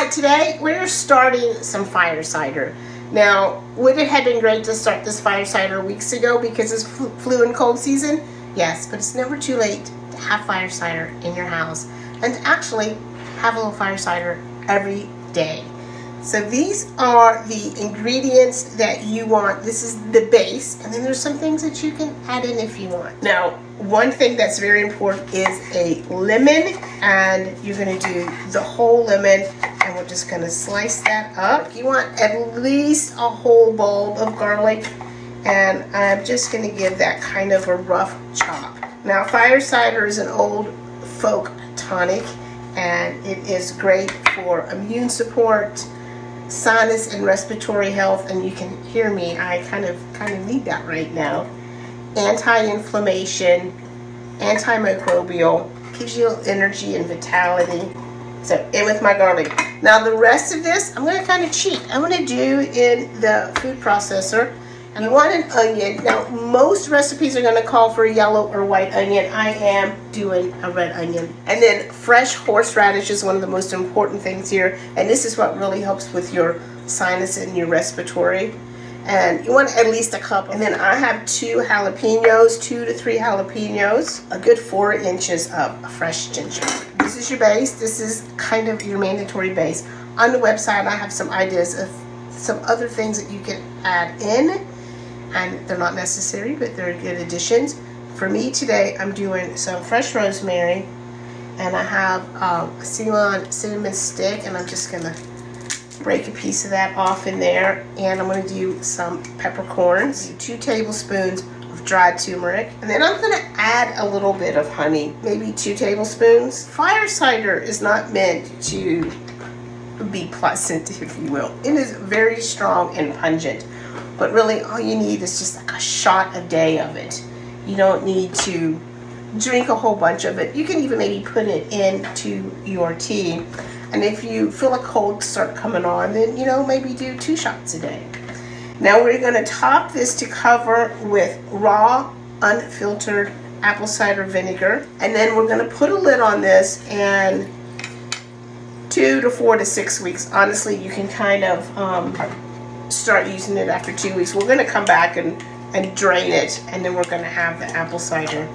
Today we're starting some fire cider. Now, would it have been great to start this fire cider weeks ago because it's flu and cold season? Yes, but it's never too late to have fire cider in your house and to actually have a little fire cider every day. So these are the ingredients that you want. This is the base, and then there's some things that you can add in if you want. Now, one thing that's very important is a lemon, and you're going to do the whole lemon, and we're just going to slice that up. You want at least a whole bulb of garlic, and I'm just going to give that kind of a rough chop. Now, fire cider is an old folk tonic, and it is great for immune support, sinus and respiratory health, and you can hear me, I kind of need that right now. Anti-inflammation, antimicrobial, gives you energy and vitality. So in with my garlic. Now the rest of this, I'm going to kind of cheat. I'm going to do in the food processor. And you want an onion. Now most recipes are going to call for a yellow or white onion. I am doing a red onion. And then fresh horseradish is one of the most important things here. And this is what really helps with your sinus and your respiratory. And you want at least a cup. And then I have 2 jalapenos, 2 to 3 jalapenos, a good 4 inches of fresh ginger. This is your base. This is kind of your mandatory base. On the website, I have some ideas of some other things that you can add in. And they're not necessary, but they're good additions. For me today, I'm doing some fresh rosemary, and I have a Ceylon cinnamon stick, and I'm just gonna break a piece of that off in there. And I'm gonna do some peppercorns, 2 tablespoons of dried turmeric, and then I'm gonna add a little bit of honey, maybe 2 tablespoons. Fire cider is not meant to be pleasant, if you will. It is very strong and pungent. But really, all you need is just like a shot a day of it. You don't need to drink a whole bunch of it. You can even maybe put it into your tea. And if you feel a cold start coming on, then, maybe do 2 shots a day. Now we're going to top this to cover with raw, unfiltered apple cider vinegar. And then we're going to put a lid on this, and 2 to 4 to 6 weeks. Honestly, you can kind of start using it after 2 weeks. We're going to come back and drain it, and then we're going to have the apple cider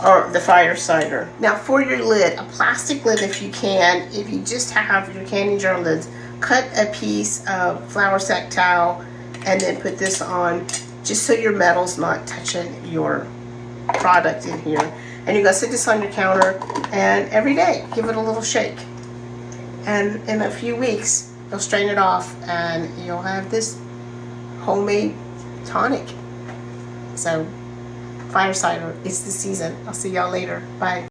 or the fire cider. Now for your lid, a plastic lid if you can. If you just have your candy jar lids, cut a piece of flour sack towel and then put this on, just so your metal's not touching your product in here. And you're going to sit this on your counter, and every day give it a little shake, and in a few weeks you'll strain it off, and you'll have this homemade tonic. So, fire cider, it's the season. I'll see y'all later. Bye.